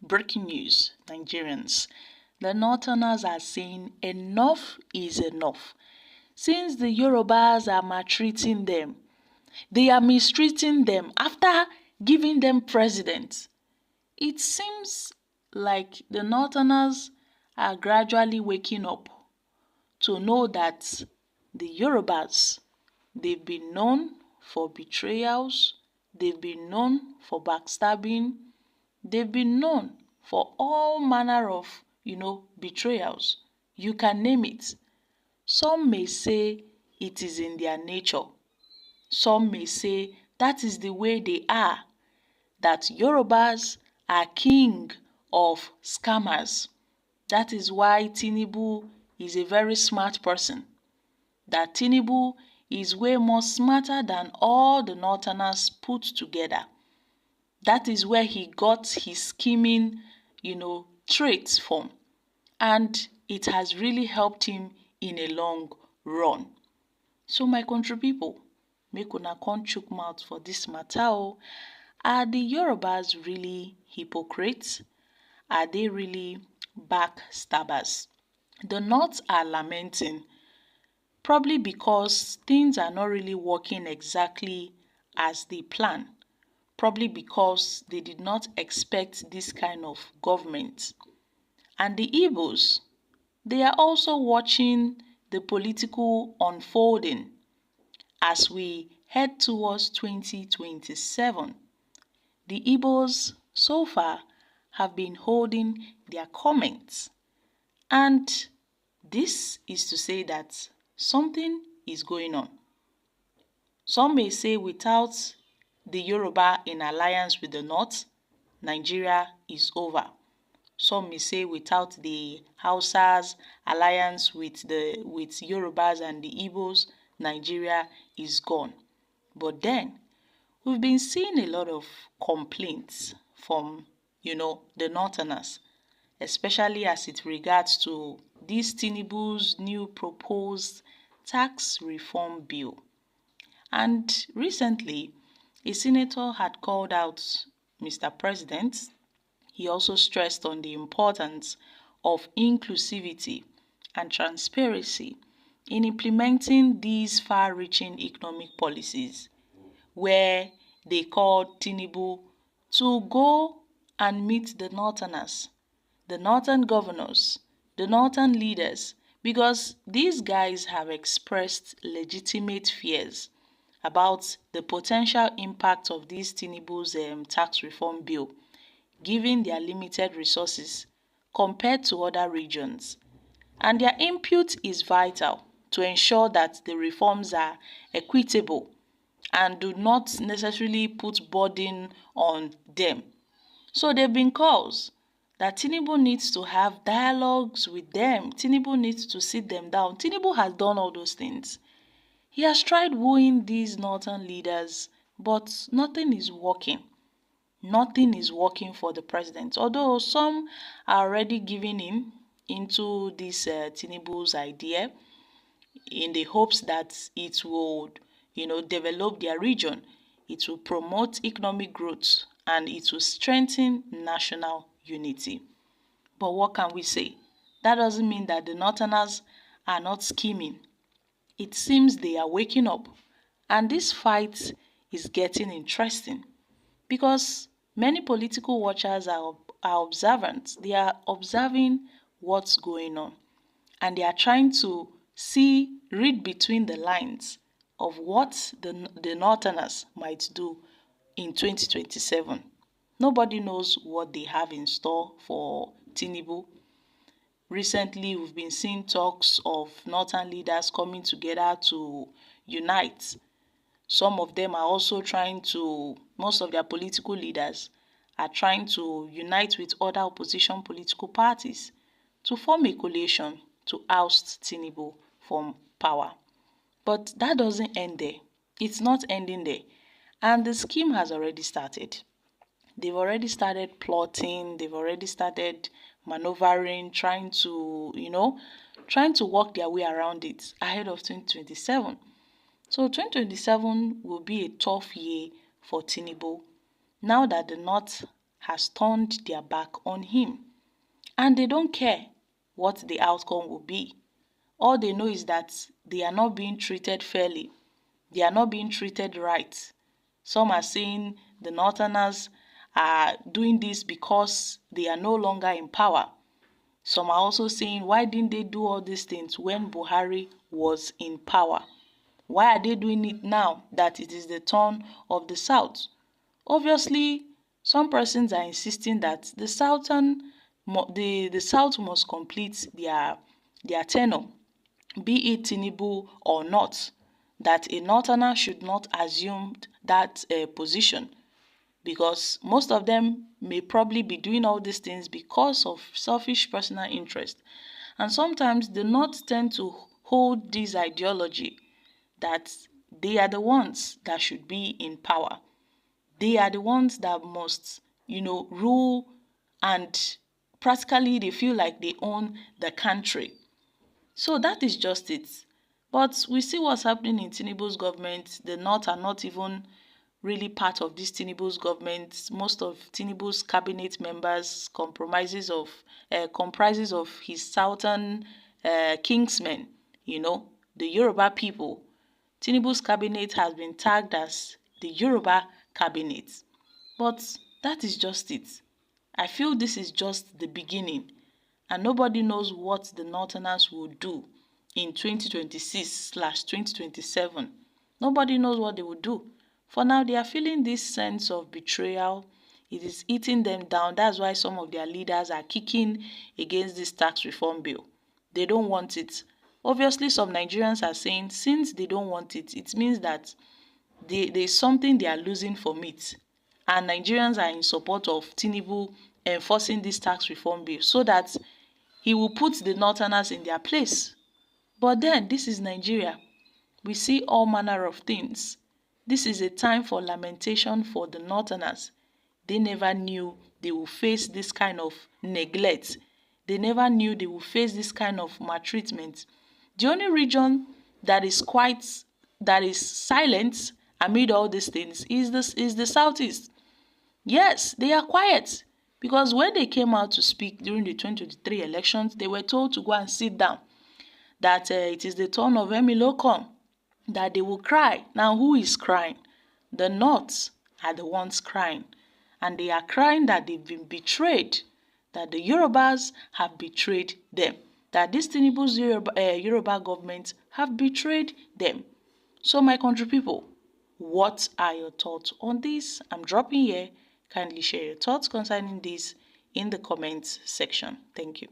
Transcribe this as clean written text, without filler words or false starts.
breaking news, Nigerians. The Northerners are saying enough is enough. Since the Yorubas are maltreating them, they are mistreating them after giving them president. It seems like the Northerners are gradually waking up to know that the Yorubas, they've been known for betrayals, they've been known for backstabbing, they've been known for all manner of, betrayals. You can name it. Some may say it is in their nature. Some may say that is the way they are, that Yorubas are king of scammers. That is why Tinubu is a very smart person. That Tinubu is way more smarter than all the Northerners put together. That is where he got his scheming, traits from. And it has really helped him in a long run. So my country people, make una come chook mouth for this matter o. Are the Yorubas really hypocrites? Are they really backstabbers? The North are lamenting, probably because things are not really working exactly as they plan. Probably because they did not expect this kind of government. And the Igbos, they are also watching the political unfolding as we head towards 2027. The Igbos so far have been holding their comments, and this is to say that something is going on. Some may say without the Yoruba in alliance with the North, Nigeria is over. Some may say without the Hausas alliance with Yorubas and the Igbos, Nigeria is gone. But then we've been seeing a lot of complaints from, the Northerners, especially as it regards to this Tinubu's new proposed tax reform bill. And recently, a senator had called out Mr. President. He also stressed on the importance of inclusivity and transparency in implementing these far-reaching economic policies, where they called Tinubu to go and meet the Northerners, the Northern governors, the Northern leaders, because these guys have expressed legitimate fears about the potential impact of this Tinubu's tax reform bill, given their limited resources compared to other regions. And their input is vital to ensure that the reforms are equitable and do not necessarily put burden on them. So there have been calls that Tinubu needs to have dialogues with them. Tinubu needs to sit them down. Tinubu has done all those things. He has tried wooing these northern leaders, but nothing is working. Nothing is working for the president. Although some are already giving in into this Tinubu's idea in the hopes that it would, develop their region. It will promote economic growth and it will strengthen national unity. But what can we say? That doesn't mean that the Northerners are not scheming. It seems they are waking up, and this fight is getting interesting because many political watchers are observant. They are observing what's going on, and they are trying to read between the lines of what the Northerners might do in 2027. Nobody knows what they have in store for Tinubu. Recently, we've been seeing talks of Northern leaders coming together to unite. Some of them are also most of their political leaders are trying to unite with other opposition political parties to form a coalition to oust Tinubu from power. But that doesn't end there. It's not ending there. And the scheme has already started. They've already started plotting. They've already started maneuvering, trying to work their way around it ahead of 2027. So 2027 will be a tough year for Tinubu now that the North has turned their back on him. And they don't care what the outcome will be. All they know is that they are not being treated fairly. They are not being treated right. Some are saying the Northerners are doing this because they are no longer in power. Some are also saying, why didn't they do all these things when Buhari was in power? Why are they doing it now that it is the turn of the South? Obviously, some persons are insisting that the South must complete their tenure, be it Tinubu or not, that a Northerner should not assume that position, because most of them may probably be doing all these things because of selfish personal interest. And sometimes the North tend to hold this ideology that they are the ones that should be in power. They are the ones that must, rule, and practically they feel like they own the country. So that is just it. But we see what's happening in Tinubu's government. The North are not even really part of this Tinubu's government. Most of Tinubu's cabinet members comprises of his southern kingsmen, the Yoruba people. Tinubu's cabinet has been tagged as the Yoruba cabinet. But that is just it. I feel this is just the beginning, and nobody knows what the Northerners will do in 2026/2027. Nobody knows what they will do. For now, they are feeling this sense of betrayal. It is eating them down. That's why some of their leaders are kicking against this tax reform bill. They don't want it. Obviously, some Nigerians are saying since they don't want it, it means that there's something they are losing from it. And Nigerians are in support of Tinubu enforcing this tax reform bill so that he will put the Northerners in their place. But then, this is Nigeria. We see all manner of things. This is a time for lamentation for the Northerners. They never knew they would face this kind of neglect. They never knew they would face this kind of maltreatment. The only region that is silent amid all these things is the Southeast. Yes, they are quiet because when they came out to speak during the 2023 elections, they were told to go and sit down, that it is the turn of Emilokon, that they will cry. Now, who is crying? The North are the ones crying, and they are crying that they've been betrayed, that the Yorubas have betrayed them, that this Tinubu's Yoruba government have betrayed them. So, my country people, what are your thoughts on this? I'm dropping here. Kindly share your thoughts concerning this in the comments section. Thank you.